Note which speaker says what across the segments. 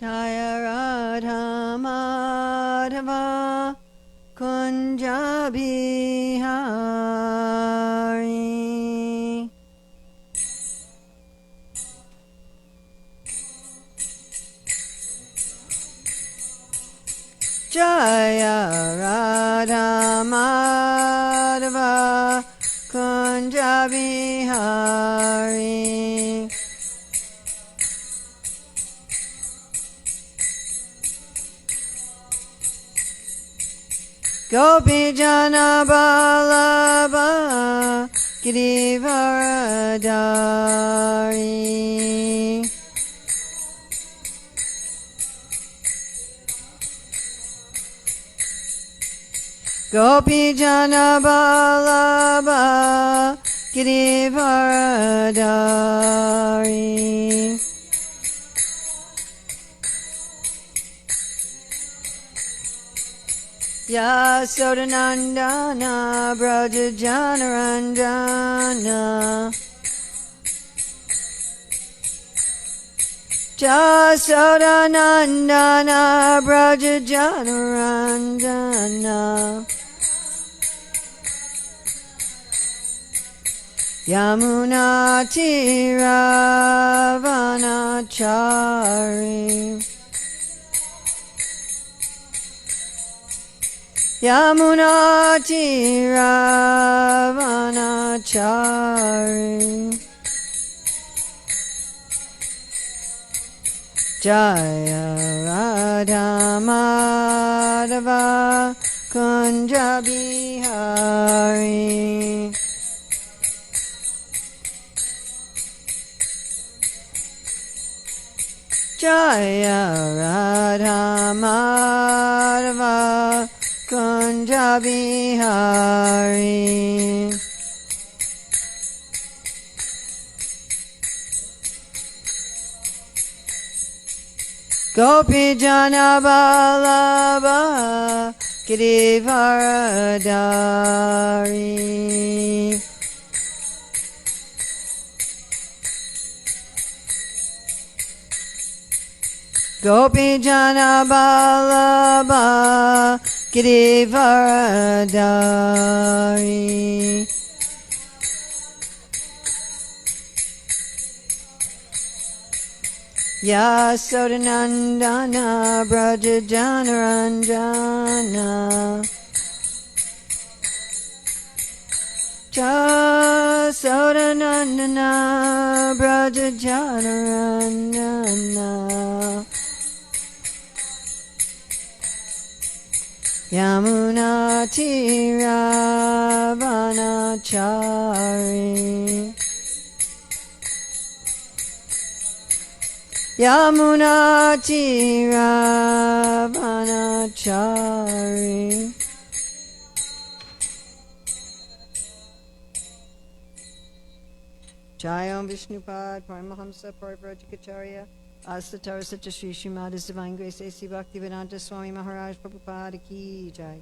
Speaker 1: Jaya Radha Madhava Kunja Bihari. Jaya Radha Madhava Kunja Bihari. Gopi Jana Balaba Girivaradari. Gopi Jana Balaba Girivaradari. Yasodanandana Braja Janaranjana. Yasodanandana Braja Janaranjana. Yamuna Tiravanachari. Yamuna Tiravanachari. Jaya Radha Madhava Kunja Bihari. Jaya Radha Madhava Kunja Bihari. Gopi Jana Vallabha Girivaradari. Gopi Jana Vallabha Girivaradari. Yasodanandana Braja Janaranjana. Yasodanandana Braja Janaranjana. Yamuna Tiravanachari. Yamuna Tiravanachari. Jayam Vishnupad Paramahamsa Parivrajikacharya Asatara Satya Sri Śrīmad His Divine Grace A.C. Bhaktivedanta Swami Maharaj Prabhupada Ki Jai.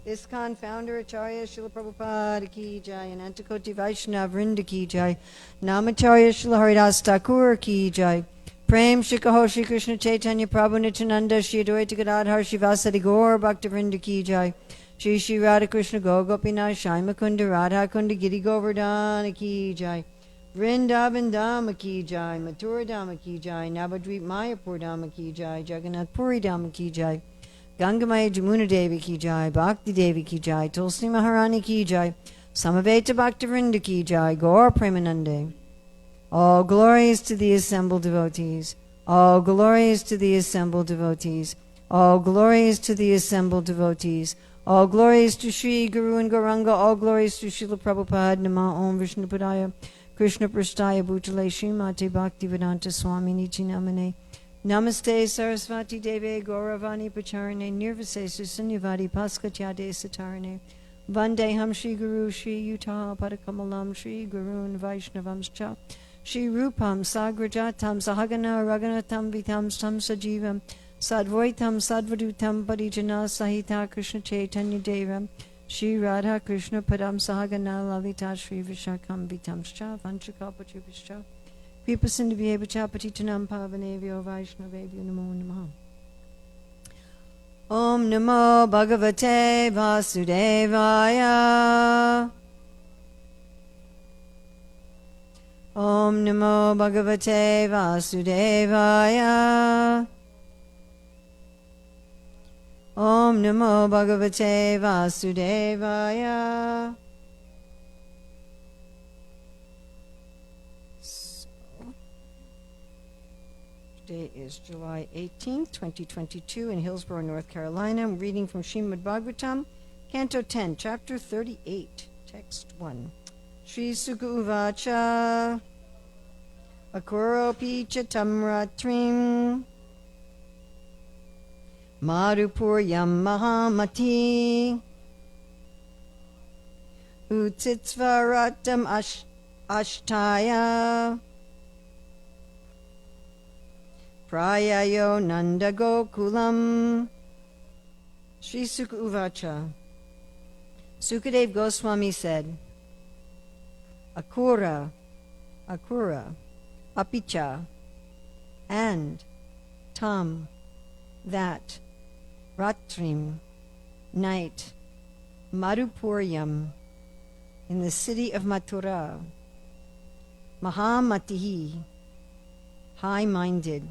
Speaker 1: ISKCON Founder Acharya Srila Prabhupada Ki Jai. Anantakoti Vaishnava Vrinda Ki Jai. Namacharya Srila Haridas Thakur Ki Jai. Prem Shri Kaho Shri Krishna Chaitanya Prabhu Nityananda Shri Advaita Gadadhar Shivasadi Gaur Bhakta Vrinda Ki Jai. Shri Shri Radha Krishna Go Gopinath Shaima Kunda Radha Kunda Giri Govardhana Ki Jai. Vrindavan Dhamma Ki Jai, Mathura Dhamma Ki Jai, Navadvip Mayapur Dhamma Ki Jai, Jagannath Puri Dhamma Ki Jai, Gangamaya Jamuna Devi Ki Jai, Bhakti Devi Ki Jai, Tulsi Maharani Ki Jai, Samaveta Bhakta Vrinda Ki Jai, Gaur Premanande. All glories to the assembled devotees. All glories to the assembled devotees. All glories to the assembled devotees. All glories to Sri Guru and Gauranga. All glories to Srila Prabhupada. Nama Om Vishnupadaya. Krishna Prasthaya Bhutale Srimate Bhaktivedanta Swami Niti Namane. Namaste Sarasvati Deve Gauravani Pacharane Nirvase Susunyavadi Paskatyade Satarane. Vandeham Shri Guru Shri Yuta Padakamalam Shri Gurun Vaishnavamscha. Shri Rupam Sagrajatam Sahagana Raganatam Vitam Tam Sajivam Sadvaitam Sadvadutam Parijana Sahita Krishna Chaitanya Devam Shri Radha Krishna Padam Sahagana Lalita Shri Vishakam Vitamscha Vanchakapachubhischa Kripasindhavye Patitanam Pavanevyo Vaishnavevyo Namo Namaha. Om Namo Bhagavate Vasudevaya. Om Namo Bhagavate Vasudevaya. Om Namo Bhagavate Vasudevaya. Today is July 18th, 2022 in Hillsborough, North Carolina. I'm reading from Śrīmad-Bhāgavatam, Canto 10, Chapter 38, Text 1. Shri Sukha Uvacha Akuropi Chatam Ratrim Madhupuryam Mahamati Utsitsvaratam Ashtaya Prayayo Nanda Gokulam. Shri Sukha Uvacha. Sukadev Goswami said, Akura, Apicha, and Tam, that, Ratrim, night, Madhupuryam, in the city of Mathura, Mahamatihi, high-minded.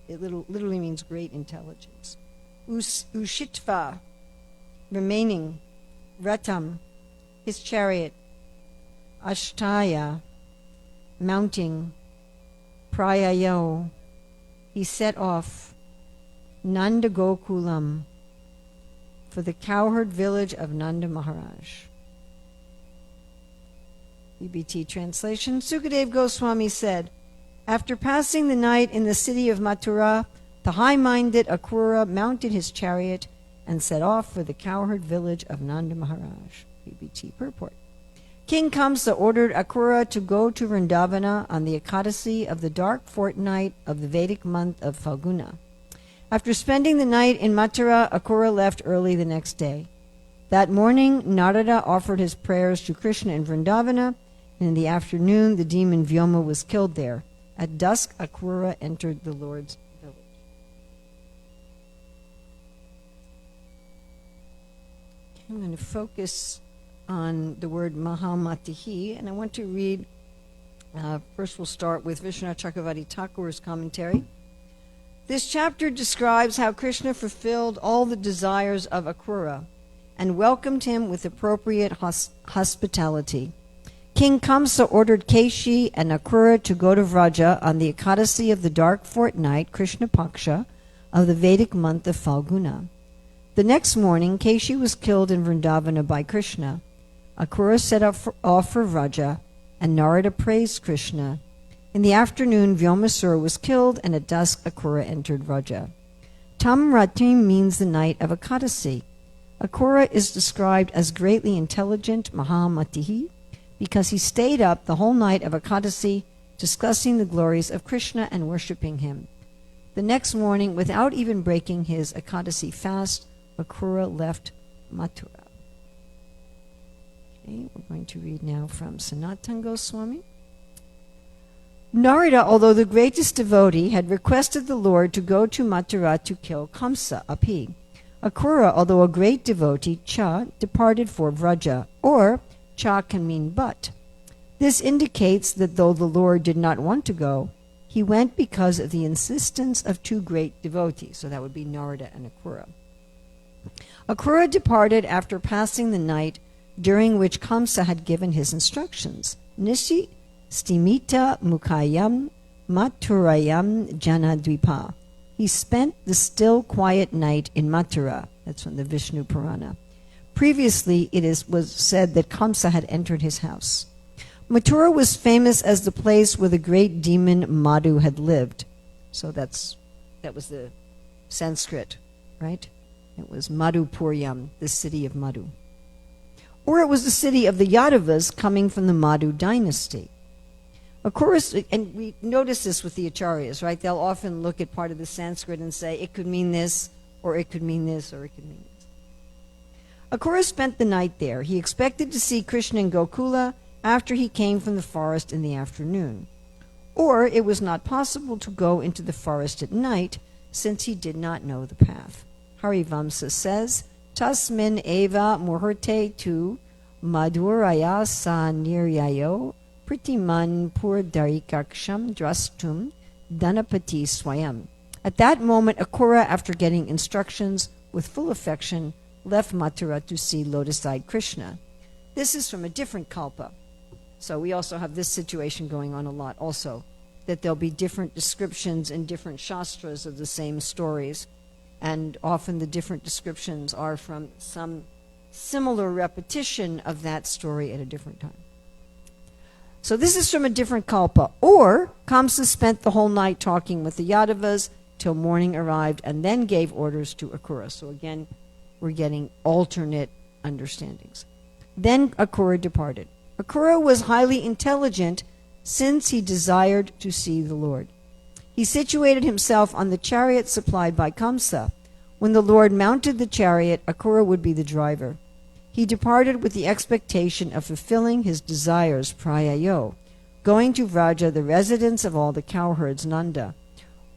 Speaker 1: It literally means great intelligence. Ushitva, remaining, Ratam, his chariot, Ashtaya, mounting, Prayayo, he set off, Nanda Gokulam, for the cowherd village of Nanda Maharaj. BBT translation. Sukadev Goswami said, after passing the night in the city of Mathura, the high-minded Akrura mounted his chariot and set off for the cowherd village of Nanda Maharaj. BBT purport. King Kamsa ordered Akrura to go to Vrindavana on the Ekadasi of the dark fortnight of the Vedic month of Phalguna. After spending the night in Mathura, Akrura left early the next day. That morning, Narada offered his prayers to Krishna in Vrindavana, and in the afternoon, the demon Vyoma was killed there. At dusk, Akrura entered the Lord's village. I'm going to focus on the word Mahamatihi, and I want to read, first we'll start with Vishwanath Chakravarti Thakur's commentary. This chapter describes how Krishna fulfilled all the desires of Akrura and welcomed him with appropriate hospitality. King Kamsa ordered Keshi and Akrura to go to Vraja on the Ekadasi of the dark fortnight, Krishna Paksha, of the Vedic month of Phalguna. The next morning, Keshi was killed in Vrindavana by Krishna. Akrura set off for Vraja, and Narada praised Krishna. In the afternoon, Vyomasura was killed, and at dusk, Akrura entered Vraja. Tam Ratim means the night of Ekadasi. Akrura is described as greatly intelligent, Mahamatihi, because he stayed up the whole night of Ekadasi discussing the glories of Krishna and worshipping him. The next morning, without even breaking his Ekadasi fast, Akrura left Mathura. Okay, we're going to read now from Sanatana Goswami. Narada, although the greatest devotee, had requested the Lord to go to Mathura to kill Kamsa, Api. Akrura, although a great devotee, Cha, departed for Vraja, or Cha can mean but. This indicates that though the Lord did not want to go, he went because of the insistence of two great devotees. So that would be Narada and Akrura. Akrura departed after passing the night during which Kamsa had given his instructions. Nishi stimita mukayam mathurayam janadvipa. He spent the still quiet night in Mathura. That's from the Vishnu Purana. Previously, was said that Kamsa had entered his house. Mathura was famous as the place where the great demon Madhu had lived. So that was the Sanskrit, right? It was Madhupuryam, the city of Madhu. Or it was the city of the Yadavas coming from the Madhu dynasty. Of course, and we notice this with the Acharyas, right? They'll often look at part of the Sanskrit and say, it could mean this, or it could mean this, or it could mean this. Akrura spent the night there. He expected to see Krishna in Gokula after he came from the forest in the afternoon. Or it was not possible to go into the forest at night, since he did not know the path. Harivamsa says, Tasmin eva muhurte tu madhuraya sa niryayo pritiman purdarikaksham drastum dhanapati swayam. At that moment, Akrura, after getting instructions with full affection, left Mathura to see lotus-eyed Krishna. This is from a different kalpa. So we also have this situation going on a lot also, that there'll be different descriptions in different shastras of the same stories, and often the different descriptions are from some similar repetition of that story at a different time. So this is from a different kalpa. Or Kamsa spent the whole night talking with the Yadavas till morning arrived and then gave orders to Akrura. So again, we're getting alternate understandings. Then Akrura departed. Akrura was highly intelligent since he desired to see the Lord. He situated himself on the chariot supplied by Kamsa. When the Lord mounted the chariot, Akrura would be the driver. He departed with the expectation of fulfilling his desires, prayayo, going to Vraja, the residence of all the cowherds, Nanda.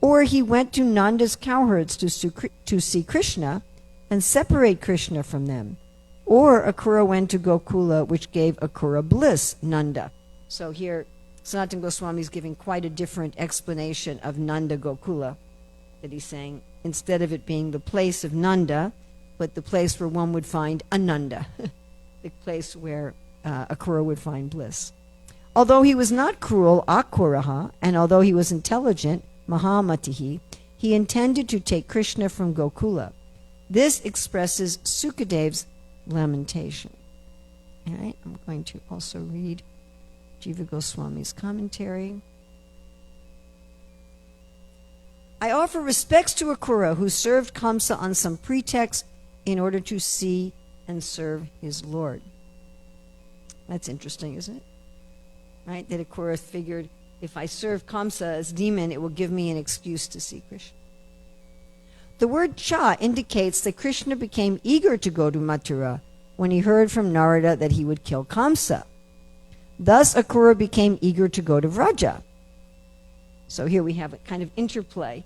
Speaker 1: Or he went to Nanda's cowherds to see Krishna and separate Krishna from them. Or Akrura went to Gokula, which gave Akrura bliss, Nanda. So here, Sanatana Goswami is giving quite a different explanation of Nanda Gokula, that he's saying, instead of it being the place of Nanda, but the place where one would find Ananda, the place where Akrura would find bliss. Although he was not cruel, Akuraha, and although he was intelligent, Mahamatihi, he intended to take Krishna from Gokula. This expresses Sukadev's lamentation. All right, I'm going to also read Jiva Goswami's commentary. I offer respects to Akrura, who served Kamsa on some pretext in order to see and serve his Lord. That's interesting, isn't it? Right? That Akrura figured, if I serve Kamsa as demon, it will give me an excuse to see Krishna. The word cha indicates that Krishna became eager to go to Mathura when he heard from Narada that he would kill Kamsa. Thus, Akrura became eager to go to Vraja. So here we have a kind of interplay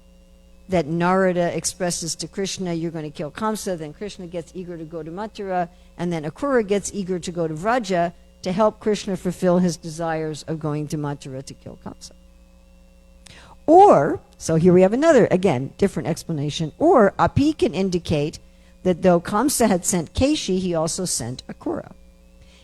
Speaker 1: that Narada expresses to Krishna, you're going to kill Kamsa, then Krishna gets eager to go to Mathura, and then Akrura gets eager to go to Vraja to help Krishna fulfill his desires of going to Mathura to kill Kamsa. Or, so here we have another, again, different explanation, or Api can indicate that though Kamsa had sent Keshi, he also sent Akrura.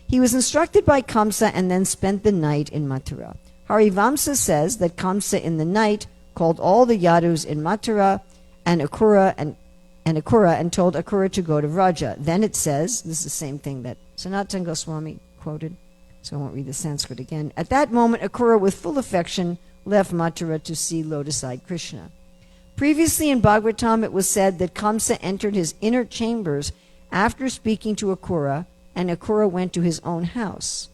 Speaker 1: He was instructed by Kamsa and then spent the night in Mathura. Harivamsa says that Kamsa in the night called all the Yadus in Mathura and Akrura and told Akrura to go to Vraja. Then it says, this is the same thing that Sanatana Goswami quoted, so I won't read the Sanskrit again. At that moment, Akrura, with full affection, left Mathura to see lotus-eyed Krishna. Previously in Bhagavatam, it was said that Kamsa entered his inner chambers after speaking to Akrura, and Akrura went to his own house.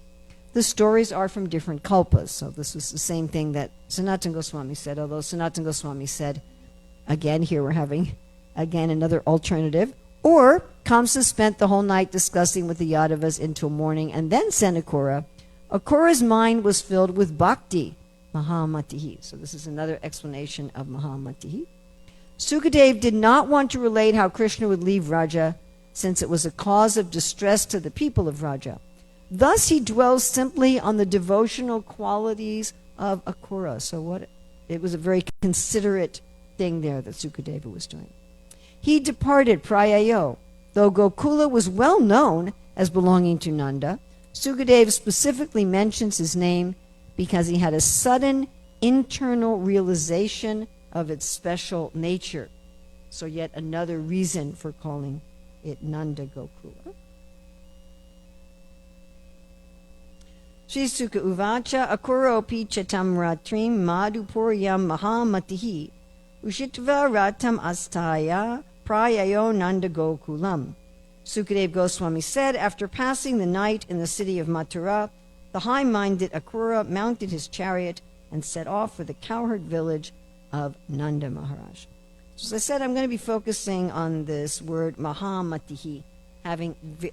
Speaker 1: The stories are from different kalpas, so this was the same thing that Sanatana Goswami said, although Sanatana Goswami said, again, here we're having, again, another alternative, or Kamsa spent the whole night discussing with the Yadavas until morning and then sent Akrura. Akrura's mind was filled with bhakti, Mahamatihi. So this is another explanation of Mahamatihi. Sukadev did not want to relate how Krishna would leave Raja, since it was a cause of distress to the people of Raja. Thus he dwells simply on the devotional qualities of Akrura. So it was a very considerate thing there that Sukadeva was doing. He departed prayayo. Though Gokula was well known as belonging to Nanda, Sukadeva specifically mentions his name because he had a sudden internal realization of its special nature. So yet another reason for calling it Nanda Gokula. Shri Suka Uvacha Akuropi Chatam Ratrim Madhupuryam Mahamatihi Ushitva Ratam Astaya Prayayo Nanda Gokulam. Sukadeva Goswami said, after passing the night in the city of Mathura, the high-minded Akrura mounted his chariot and set off for the cowherd village of Nanda Maharaj. So as I said, I'm going to be focusing on this word Mahamatihi,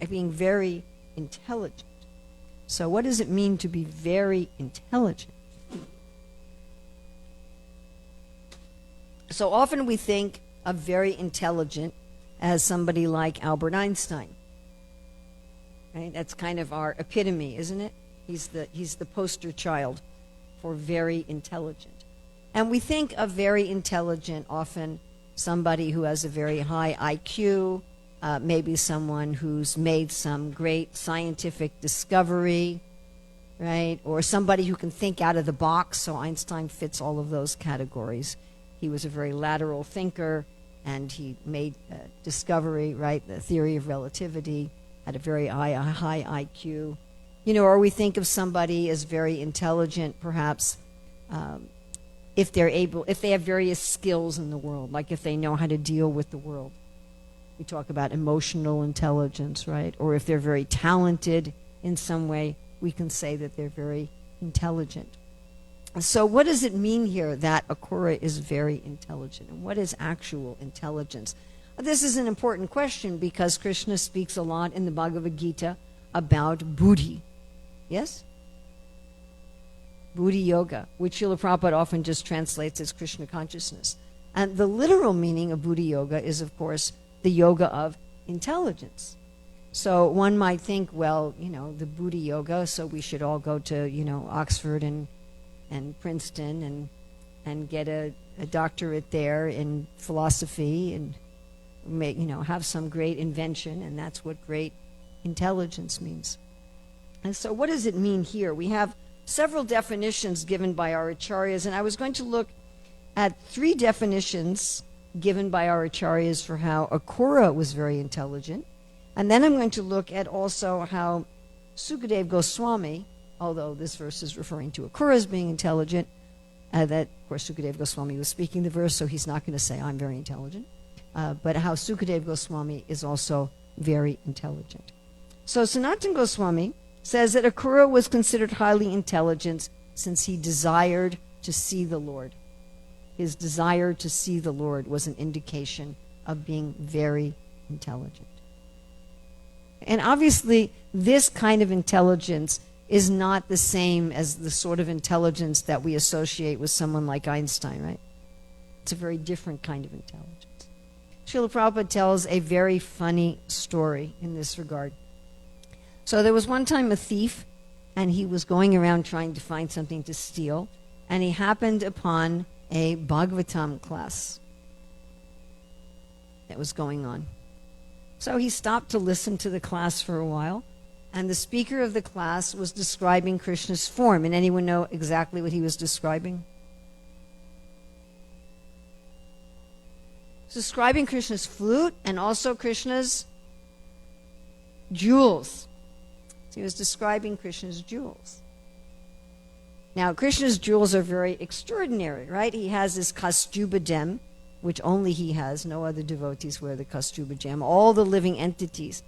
Speaker 1: being very intelligent. So what does it mean to be very intelligent? So often we think of very intelligent as somebody like Albert Einstein. Right? That's kind of our epitome, isn't it? He's the poster child for very intelligent. And we think of very intelligent often somebody who has a very high IQ, maybe someone who's made some great scientific discovery, right? Or somebody who can think out of the box. So Einstein fits all of those categories. He was a very lateral thinker, and he made a discovery, right? The theory of relativity, had a very high IQ. You know, or we think of somebody as very intelligent, perhaps, if they have various skills in the world, like if they know how to deal with the world. We talk about emotional intelligence, right? Or if they're very talented in some way, we can say that they're very intelligent. So what does it mean here that Akura is very intelligent? And what is actual intelligence? This is an important question because Krishna speaks a lot in the Bhagavad Gita about buddhi. Yes? Buddhi yoga, which Srila Prabhupada often just translates as Krishna consciousness. And the literal meaning of buddhi yoga is, of course, the yoga of intelligence. So one might think, well, you know, the buddhi yoga, so we should all go to, you know, Oxford and Princeton and get a doctorate there in philosophy and make, you know, have some great invention, and that's what great intelligence means. And so what does it mean here? We have several definitions given by our acharyas, and I was going to look at 3 definitions given by our acharyas for how Akura was very intelligent. And then I'm going to look at also how Sukadeva Goswami, although this verse is referring to Akura as being intelligent, that, of course, Sukadeva Goswami was speaking the verse, so he's not going to say, I'm very intelligent. But how Sukadeva Goswami is also very intelligent. So Sanatana Goswami says that Akura was considered highly intelligent since he desired to see the Lord. His desire to see the Lord was an indication of being very intelligent. And obviously, this kind of intelligence is not the same as the sort of intelligence that we associate with someone like Einstein, right? It's a very different kind of intelligence. Srila Prabhupada tells a very funny story in this regard. So there was one time a thief, and he was going around trying to find something to steal, and he happened upon a Bhagavatam class that was going on. So he stopped to listen to the class for a while, and the speaker of the class was describing Krishna's form. And anyone know exactly what he was describing? Describing Krishna's flute and also Krishna's jewels. So he was describing Krishna's jewels. Now, Krishna's jewels are very extraordinary, right? He has this kaustubha gem, which only he has. No other devotees wear the kaustubha gem. All the living entities,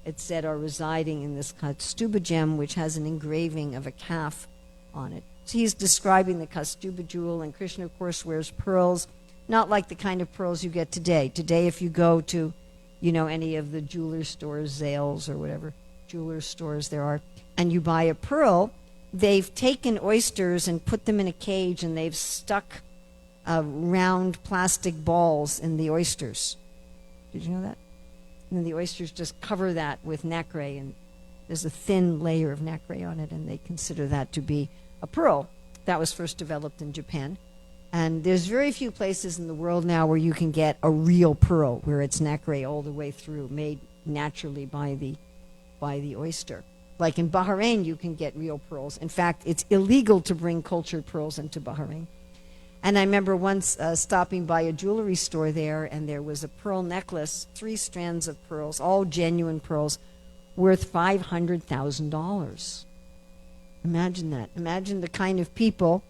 Speaker 1: it said, are residing in this kaustubha gem, which has an engraving of a calf on it. So he's describing the kaustubha jewel, and Krishna, of course, wears pearls, not like the kind of pearls you get today. Today, if you go to, you know, any of the jeweler stores, Zales or whatever jeweler stores there are, and you buy a pearl, they've taken oysters and put them in a cage, and they've stuck round plastic balls in the oysters. Did you know that? And then the oysters just cover that with nacre, and there's a thin layer of nacre on it, and they consider that to be a pearl. That was first developed in Japan. And there's very few places in the world now where you can get a real pearl, where it's nacre all the way through, made naturally by the oyster. Like in Bahrain, you can get real pearls. In fact, it's illegal to bring cultured pearls into Bahrain. And I remember once stopping by a jewelry store there, and there was a pearl necklace, 3 strands of pearls, all genuine pearls, worth $500,000. Imagine that. Imagine the kind of people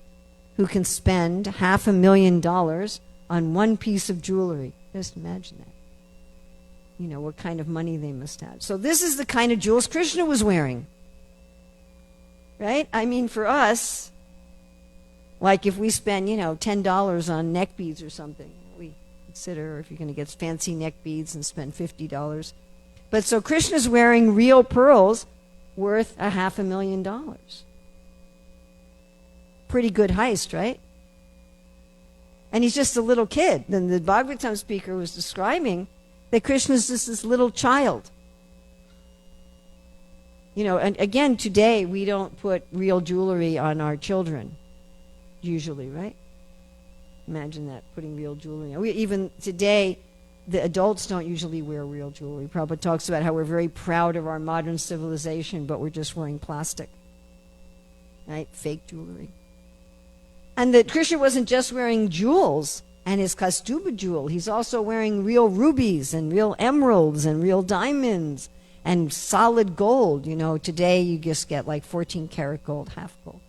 Speaker 1: who can spend $500,000 on one piece of jewelry. Just imagine that. You know, what kind of money they must have. So this is the kind of jewels Krishna was wearing. Right? I mean, for us, like if we spend, you know, $10 on neck beads or something, we consider, if you're going to get fancy neck beads and spend $50. But so Krishna's wearing real pearls, worth $500,000. Pretty good heist, right? And he's just a little kid. Then the Bhagavatam speaker was describing that Krishna's just this little child. You know, and again, today we don't put real jewelry on our children, usually, right? Imagine that, putting real jewelry on. Even today, the adults don't usually wear real jewelry. Prabhupada talks about how we're very proud of our modern civilization, but we're just wearing plastic, right? Fake jewelry. And that Krishna wasn't just wearing jewels and his Kaustubha jewel. He's also wearing real rubies and real emeralds and real diamonds and solid gold. You know, today you just get like 14 karat gold, half gold.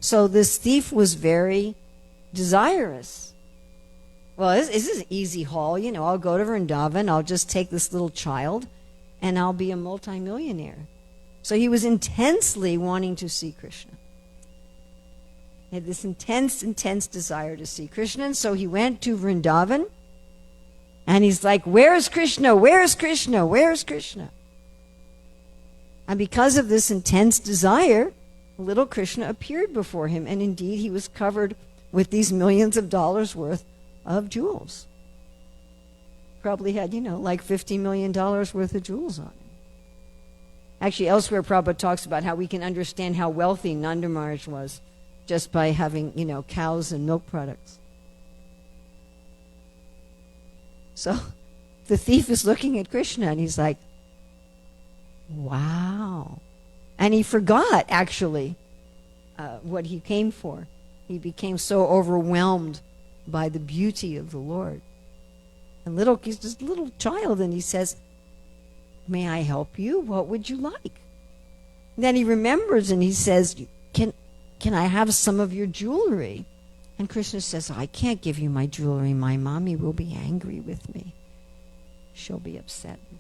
Speaker 1: So this thief was very desirous. Well, this is an easy haul. You know, I'll go to Vrindavan, I'll just take this little child, and I'll be a multimillionaire. So he was intensely wanting to see Krishna. He had this intense desire to see Krishna. And so he went to Vrindavan, and he's like, where's Krishna? Where's Krishna? Where's Krishna? And because of this intense desire, little Krishna appeared before him, and indeed he was covered with these millions of dollars worth of jewels. Probably had, you know, like $50 million worth of jewels on him. Actually, elsewhere Prabhupada talks about how we can understand how wealthy Nanda Maharaj was just by having, you know, cows and milk products. So the thief is looking at Krishna and he's like, wow. And he forgot, actually, what he came for. He became so overwhelmed by the beauty of the Lord. And he's just a little child, and he says, may I help you? What would you like? And then he remembers and he says, can I have some of your jewelry? And Krishna says, I can't give you my jewelry. My mommy will be angry with me. She'll be upset with me.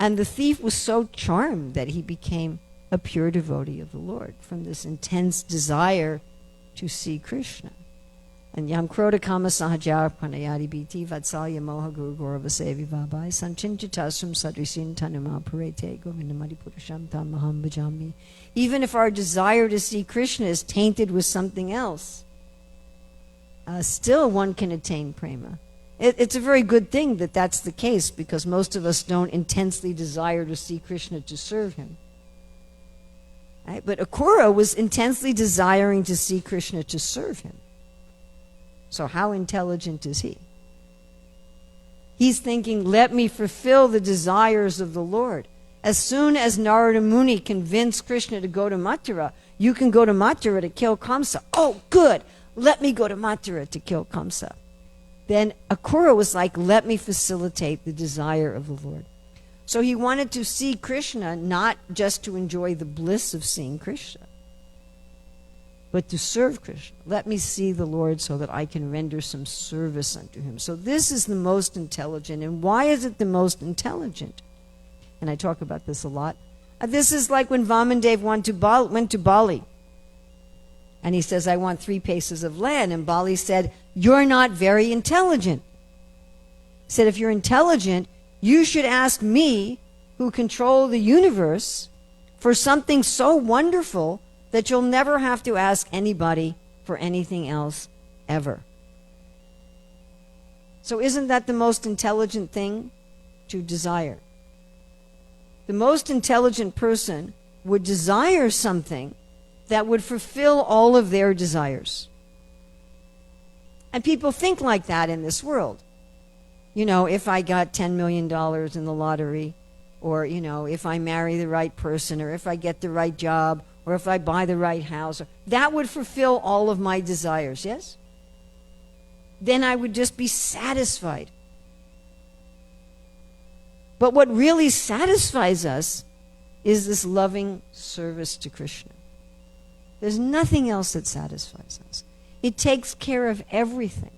Speaker 1: And the thief was so charmed that he became a pure devotee of the Lord from this intense desire to see Krishna. And Yam Kroda Kama Sahajar Panayati Biti Vatsalya Moha Guru Gaurava Sevi Vabai Sanchinchitasram Sadrisin Tanima Parete Govindamadi Purusham Tam Maham Bhajami. Even if our desire to see Krishna is tainted with something else, still one can attain prema. It's a very good thing that that's the case, because most of us don't intensely desire to see Krishna to serve him. Right? But Akrura was intensely desiring to see Krishna to serve him. So how intelligent is he? He's thinking, let me fulfill the desires of the Lord. As soon as Narada Muni convinced Krishna to go to Mathura, you can go to Mathura to kill Kamsa. Oh, good. Let me go to Mathura to kill Kamsa. Then Akrura was like, let me facilitate the desire of the Lord. So he wanted to see Krishna, not just to enjoy the bliss of seeing Krishna, but to serve Krishna. Let me see the Lord so that I can render some service unto him. So this is the most intelligent. And why is it the most intelligent? And I talk about this a lot. This is like when Vamandev went to Bali. And he says, I want 3 paces of land. And Bali said, you're not very intelligent. He said, if you're intelligent, you should ask me, who control the universe, for something so wonderful that you'll never have to ask anybody for anything else ever. So isn't that the most intelligent thing to desire? The most intelligent person would desire something that would fulfill all of their desires. And people think like that in this world. You know, if I got $10 million in the lottery, or, you know, if I marry the right person, or if I get the right job, or if I buy the right house, that would fulfill all of my desires, yes? Then I would just be satisfied. But what really satisfies us is this loving service to Krishna. There's nothing else that satisfies us. It takes care of everything.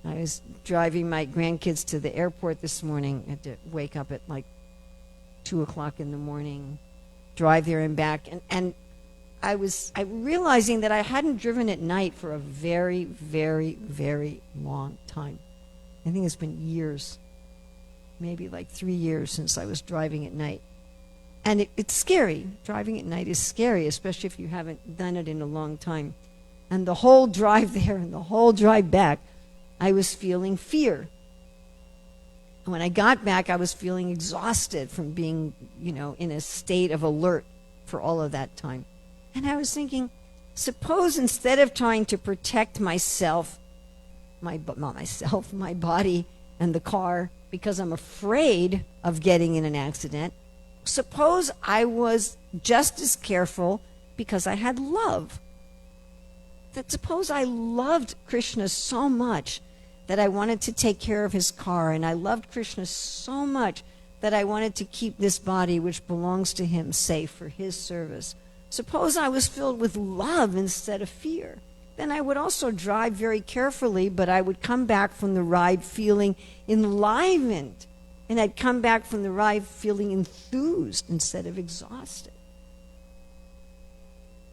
Speaker 1: I was driving my grandkids to the airport this morning. I had to wake up at like 2 o'clock in the morning, drive there and back. And I was realizing that I hadn't driven at night for a very, very, very long time. I think it's been years. maybe like 3 years since I was driving at night. And it's scary. Driving at night is scary, especially if you haven't done it in a long time. And the whole drive there and the whole drive back, I was feeling fear. And when I got back, I was feeling exhausted from being, in a state of alert for all of that time. And I was thinking, suppose instead of trying to protect myself, my body and the car, because I'm afraid of getting in an accident, suppose I was just as careful because I had love. That suppose I loved Krishna so much that I wanted to take care of his car, and I loved Krishna so much that I wanted to keep this body which belongs to him safe for his service. Suppose I was filled with love instead of fear. Then I would also drive very carefully, but I would come back from the ride feeling enlivened. And I'd come back from the ride feeling enthused instead of exhausted.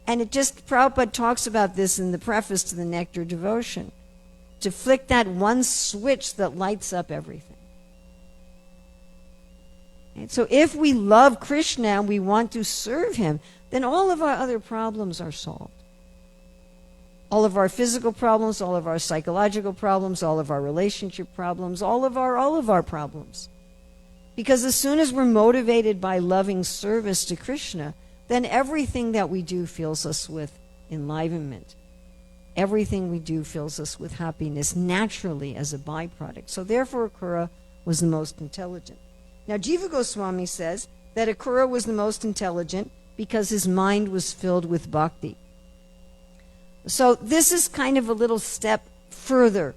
Speaker 1: And Prabhupada talks about this in the preface to the Nectar Devotion. To flick that one switch that lights up everything. And so if we love Krishna and we want to serve him, then all of our other problems are solved. All of our physical problems, all of our psychological problems, all of our relationship problems, all of our problems. Because as soon as we're motivated by loving service to Krishna, then everything that we do fills us with enlivenment. Everything we do fills us with happiness naturally as a byproduct. So therefore Akrura was the most intelligent. Now Jiva Goswami says that Akrura was the most intelligent because his mind was filled with bhakti. So this is kind of a little step further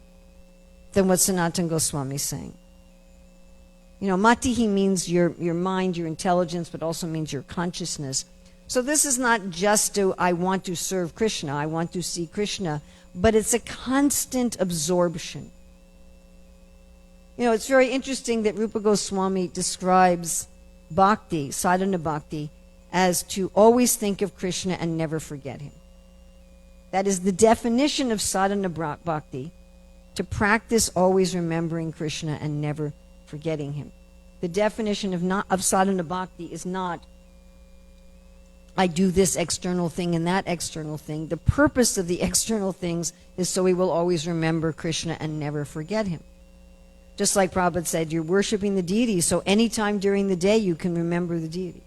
Speaker 1: than what Sanatana Goswami is saying. Matihi means your mind, your intelligence, but also means your consciousness. So this is not just I want to serve Krishna, I want to see Krishna, but it's a constant absorption. It's very interesting that Rupa Goswami describes bhakti, sadhana bhakti, as to always think of Krishna and never forget him. That is the definition of sadhana bhakti, to practice always remembering Krishna and never forgetting him. The definition of sadhana bhakti is not, I do this external thing and that external thing. The purpose of the external things is so we will always remember Krishna and never forget him. Just like Prabhupada said, you're worshiping the deity, so anytime during the day you can remember the deity.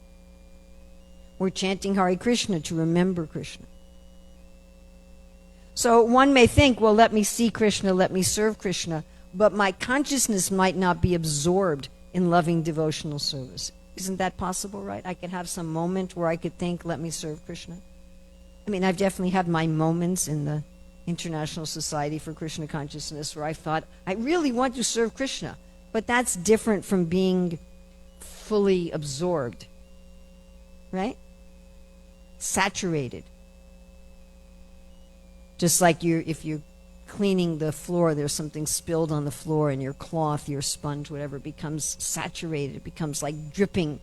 Speaker 1: We're chanting Hare Krishna to remember Krishna. So one may think, well, let me see Krishna, let me serve Krishna, but my consciousness might not be absorbed in loving devotional service. Isn't that possible, right? I could have some moment where I could think, let me serve Krishna. I mean, I've definitely had my moments in the International Society for Krishna Consciousness where I thought, I really want to serve Krishna. But that's different from being fully absorbed, right? Saturated. Just like if you're cleaning the floor, there's something spilled on the floor, and your cloth, your sponge, whatever, becomes saturated. It becomes like dripping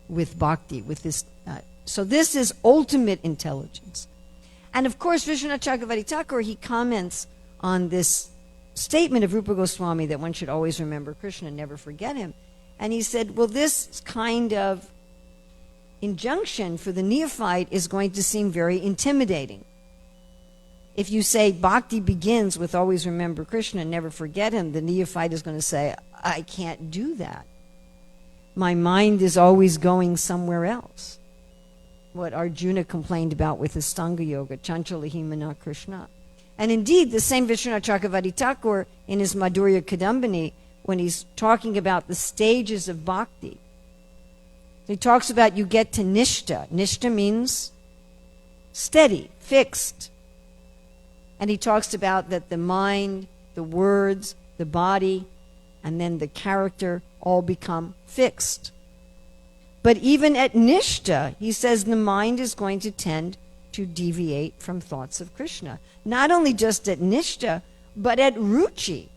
Speaker 1: with bhakti, with this. So this is ultimate intelligence. And of course, Vishwanath Chakravarti Thakur, he comments on this statement of Rupa Goswami that one should always remember Krishna and never forget him. And he said, well, this kind of injunction for the neophyte is going to seem very intimidating. If you say bhakti begins with always remember Krishna and never forget him, the neophyte is going to say, I can't do that. My mind is always going somewhere else. What Arjuna complained about with his Stanga Yoga, Chanchalahi Mana Krishna. And indeed, the same Vishwanath Chakravarti Thakur in his Madhurya Kadambini, when he's talking about the stages of bhakti, he talks about you get to nishta. Nishta means steady, fixed. And he talks about that the mind, the words, the body, and then the character all become fixed. But even at nishta, he says the mind is going to tend to deviate from thoughts of Krishna. Not only just at nishta, but at ruchi.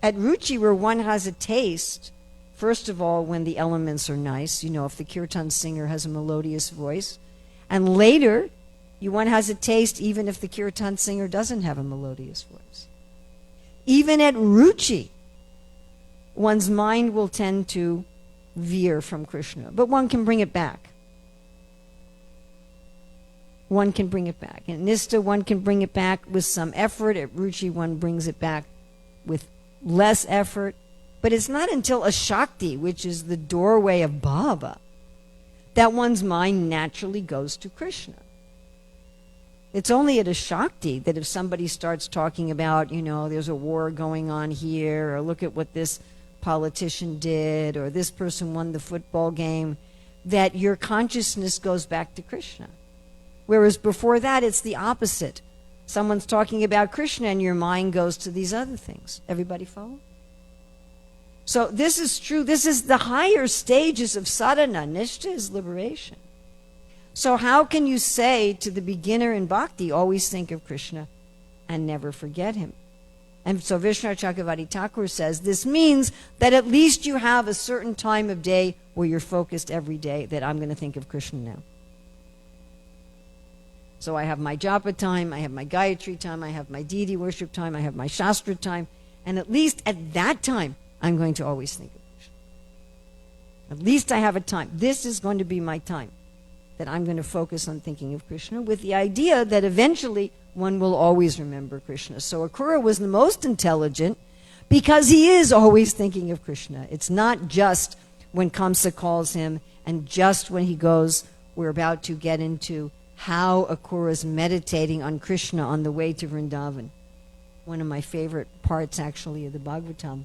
Speaker 1: At ruchi, where one has a taste, first of all, when the elements are nice, if the kirtan singer has a melodious voice, and later, one has a taste even if the kirtan singer doesn't have a melodious voice. Even at ruchi, one's mind will tend to veer from Krishna. But one can bring it back. One can bring it back. In Nistha, one can bring it back with some effort. At Ruchi, one brings it back with less effort. But it's not until a Shakti, which is the doorway of Bhava, that one's mind naturally goes to Krishna. It's only at a Shakti that if somebody starts talking about, there's a war going on here, or look at what this politician did, or this person won the football game, that your consciousness goes back to Krishna. Whereas before that, it's the opposite. Someone's talking about Krishna and your mind goes to these other things. Everybody follow? So this is true. This is the higher stages of sadhana. Nishtha is liberation. So how can you say to the beginner in bhakti, always think of Krishna and never forget him? And so Vishnu Chakravarti Thakur says, this means that at least you have a certain time of day where you're focused every day that I'm going to think of Krishna now. So I have my japa time, I have my Gayatri time, I have my deity worship time, I have my Shastra time, and at least at that time, I'm going to always think of Krishna. At least I have a time. This is going to be my time that I'm going to focus on thinking of Krishna, with the idea that eventually one will always remember Krishna. So Akrura was the most intelligent because he is always thinking of Krishna. It's not just when Kamsa calls him and just when he goes, we're about to get into how Akrura is meditating on Krishna on the way to Vrindavan. One of my favorite parts, actually, of the Bhagavatam.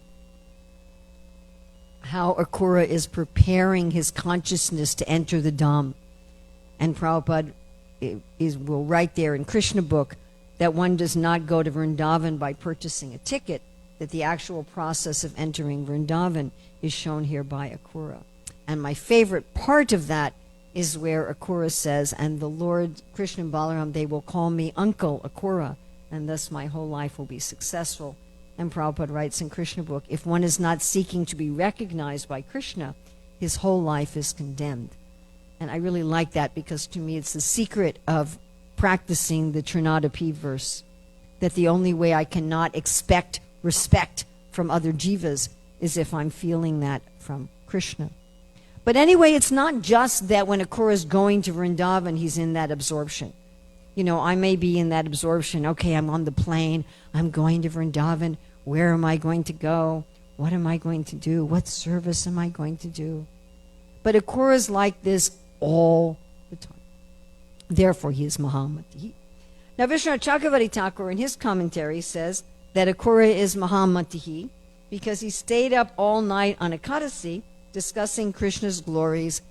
Speaker 1: How Akrura is preparing his consciousness to enter the Dham. And Prabhupada will write there in Krishna book that one does not go to Vrindavan by purchasing a ticket, that the actual process of entering Vrindavan is shown here by Akrura. And my favorite part of that is where Akrura says, and the Lord Krishna and Balaram, they will call me Uncle Akrura, and thus my whole life will be successful. And Prabhupada writes in Krishna book, if one is not seeking to be recognized by Krishna, his whole life is condemned. And I really like that because to me it's the secret of practicing the Trinadapi verse, that the only way I cannot expect respect from other jivas is if I'm feeling that from Krishna. But anyway, it's not just that when Akrura is going to Vrindavan, he's in that absorption. I may be in that absorption. Okay, I'm on the plane. I'm going to Vrindavan. Where am I going to go? What am I going to do? What service am I going to do? But Akrura is like this all the time. Therefore, he is Mahamati. Now, Vishnu Chakravarti Thakur in his commentary says that Akrura is Mahamatihi because he stayed up all night on Ekadasi discussing Krishna's glories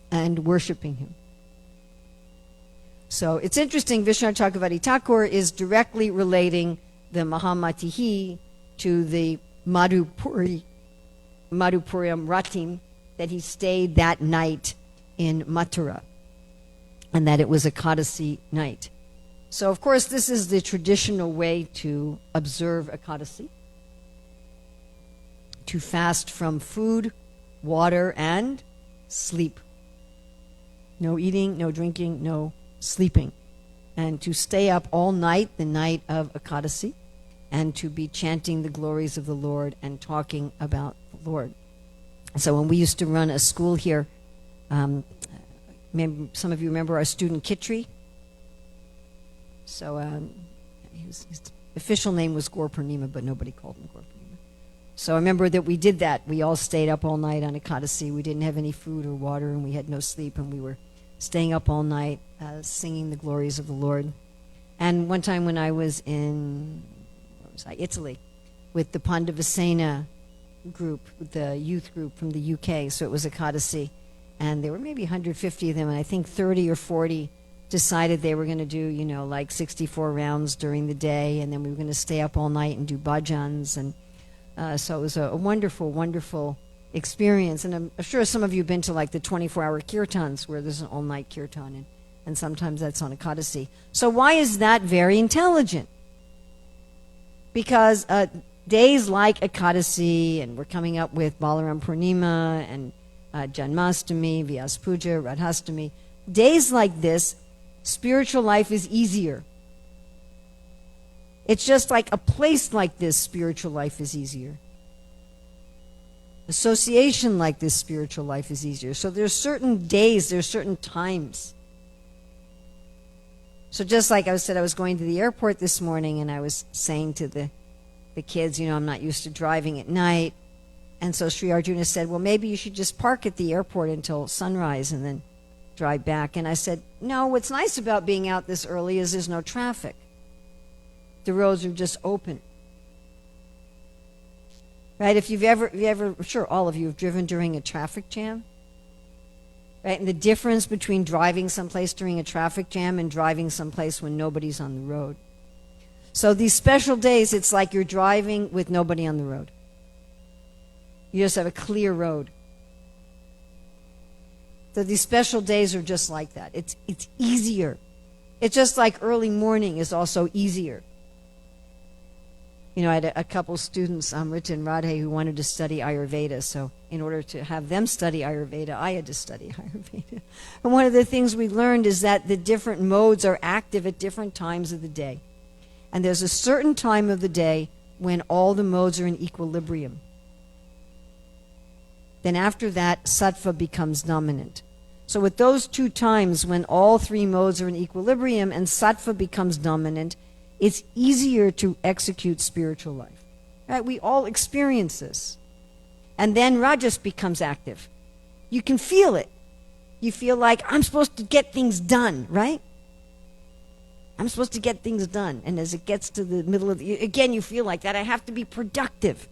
Speaker 1: and worshiping him. So it's interesting, Vishnu Chakravarti Thakur is directly relating the Mahamatihi to the Madhupuriyam Ratim that he stayed that night in Mathura, and that it was Ekadasi night. So, of course, this is the traditional way to observe Ekadasi, to fast from food, water, and sleep. No eating, no drinking, no sleeping. And to stay up all night, the night of Ekadasi, and to be chanting the glories of the Lord and talking about the Lord. So when we used to run a school here, some of you remember our student Kitri? So his official name was Gaur Purnima, but nobody called him Gaur Purnima. So I remember that we did that. We all stayed up all night on Ekadasi. We didn't have any food or water, and we had no sleep, and we were staying up all night singing the glories of the Lord. And one time when I was in Italy with the Pandavasena group, the youth group from the UK, so it was Ekadasi, and there were maybe 150 of them, and I think 30 or 40 decided they were going to do, like 64 rounds during the day, and then we were going to stay up all night and do bhajans, and so it was a wonderful, wonderful experience. And I'm sure some of you have been to like the 24-hour kirtans where there's an all-night kirtan, and sometimes that's on Ekadasi. So why is that very intelligent? Because days like Ekadasi, and we're coming up with Balaram Purnima and Janmastami, Vyas Puja, Radhastami, days like this, spiritual life is easier. It's just like a place like this, spiritual life is easier. association like this spiritual life is easier. So there's certain days, there's certain times. So just like I said, I was going to the airport this morning, and I was saying to the kids, I'm not used to driving at night. And so Sri Arjuna said, well, maybe you should just park at the airport until sunrise and then drive back. And I said, no, what's nice about being out this early is there's no traffic. The roads are just open. Right? If you've ever, sure, all of you have driven during a traffic jam. Right? And the difference between driving someplace during a traffic jam and driving someplace when nobody's on the road. So these special days, it's like you're driving with nobody on the road. You just have a clear road. So these special days are just like that. It's easier. It's just like early morning is also easier. I had a couple students, Rita and Radhe, who wanted to study Ayurveda. So in order to have them study Ayurveda, I had to study Ayurveda. And one of the things we learned is that the different modes are active at different times of the day. And there's a certain time of the day when all the modes are in equilibrium. Then after that, sattva becomes dominant. So at those two times when all three modes are in equilibrium and sattva becomes dominant, it's easier to execute spiritual life. Right? We all experience this. And then rajas becomes active. You can feel it. You feel like, I'm supposed to get things done, right? I'm supposed to get things done. And as it gets to the middle of again, you feel like that. I have to be productive.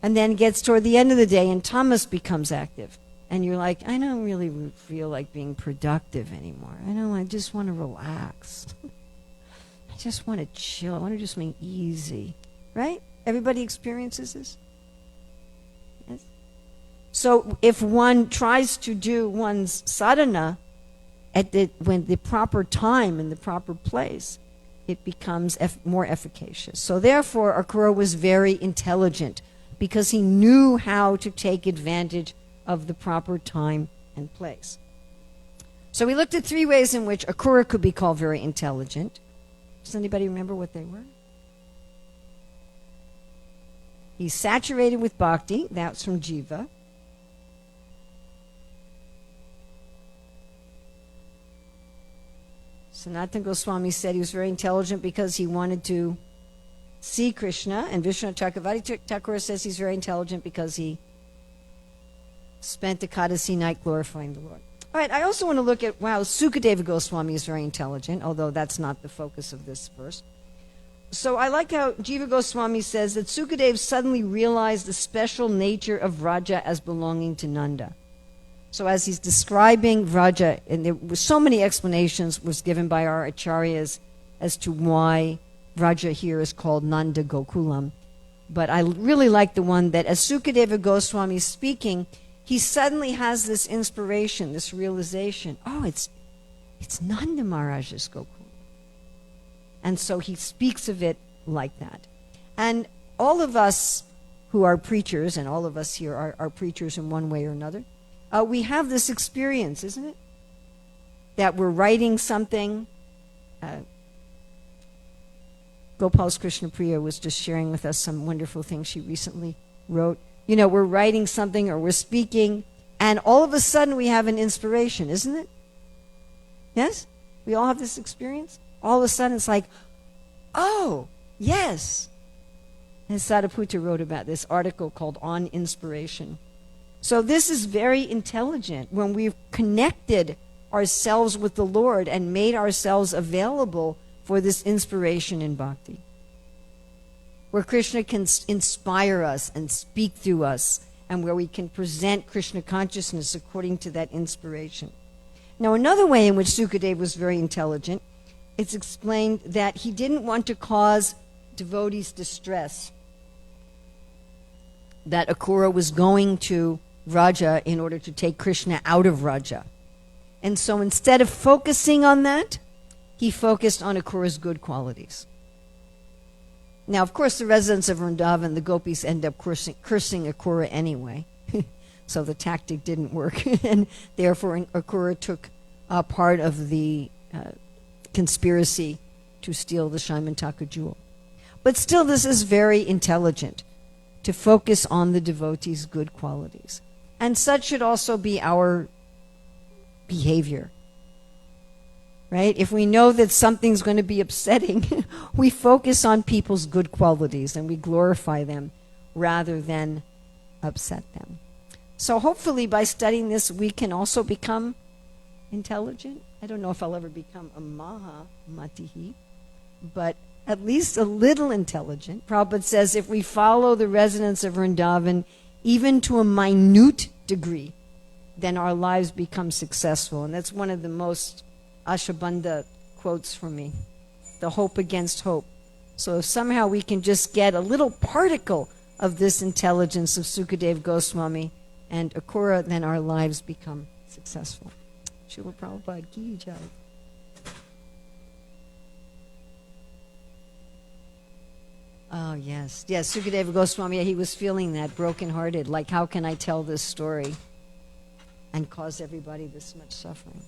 Speaker 1: And then it gets toward the end of the day and tamas becomes active. And you're like, I don't really feel like being productive anymore. I just want to relax. I just want to chill. I want to do something easy. Right? Everybody experiences this? Yes. So if one tries to do one's sadhana when the proper time and the proper place, it becomes more efficacious. So therefore, Akrura was very intelligent because he knew how to take advantage of the proper time and place. So we looked at 3 ways in which Akrura could be called very intelligent. Does anybody remember what they were? He's saturated with bhakti. That's from Jiva. Sanatana Goswami said he was very intelligent because he wanted to see Krishna, and Vishnu Chakravarti Thakur says he's very intelligent because he spent the Kadasi night glorifying the Lord. All right, I also want to look at, Sukadeva Goswami is very intelligent, although that's not the focus of this verse. So I like how Jiva Goswami says that Sukadeva suddenly realized the special nature of Vraja as belonging to Nanda. So as he's describing Vraja, and there were so many explanations was given by our acharyas as to why Vraja here is called Nanda Gokulam. But I really like the one that as Sukadeva Goswami is speaking, he suddenly has this inspiration, this realization, it's Nanda Maharaj's Gokul. And so he speaks of it like that. And all of us who are preachers, and all of us here are preachers in one way or another, we have this experience, isn't it? That we're writing something. Gopal's Krishna Priya was just sharing with us some wonderful things she recently wrote. We're writing something or we're speaking, and all of a sudden we have an inspiration, isn't it? Yes? We all have this experience? All of a sudden it's like, oh, yes. And Sadaputa wrote about this article called On Inspiration. So this is very intelligent when we've connected ourselves with the Lord and made ourselves available for this inspiration in bhakti, where Krishna can inspire us and speak through us, and where we can present Krishna consciousness according to that inspiration. Now, another way in which Sukadeva was very intelligent, it's explained that he didn't want to cause devotees distress, that Akrura was going to Vraja in order to take Krishna out of Vraja. And so instead of focusing on that, he focused on Akrura's good qualities. Now, of course, the residents of Vrindavan, the gopis, end up cursing Akrura anyway. So the tactic didn't work. And therefore, Akrura took part of the conspiracy to steal the Śrīmad-Bhāgavatam jewel. But still, this is very intelligent, to focus on the devotee's good qualities. And such should also be our behavior. Right? If we know that something's going to be upsetting, we focus on people's good qualities and we glorify them rather than upset them. So hopefully by studying this, we can also become intelligent. I don't know if I'll ever become a Mahamatihi, but at least a little intelligent. Prabhupada says if we follow the residents of Vrindavan even to a minute degree, then our lives become successful. And that's one of the most Ashabandha quotes for me, the hope against hope. So if somehow we can just get a little particle of this intelligence of Sukadeva Goswami and Akura, then our lives become successful. Srila Prabhupada ki jai. Oh, yes. Yes, Sukadeva Goswami, he was feeling that, brokenhearted. Like, how can I tell this story and cause everybody this much suffering?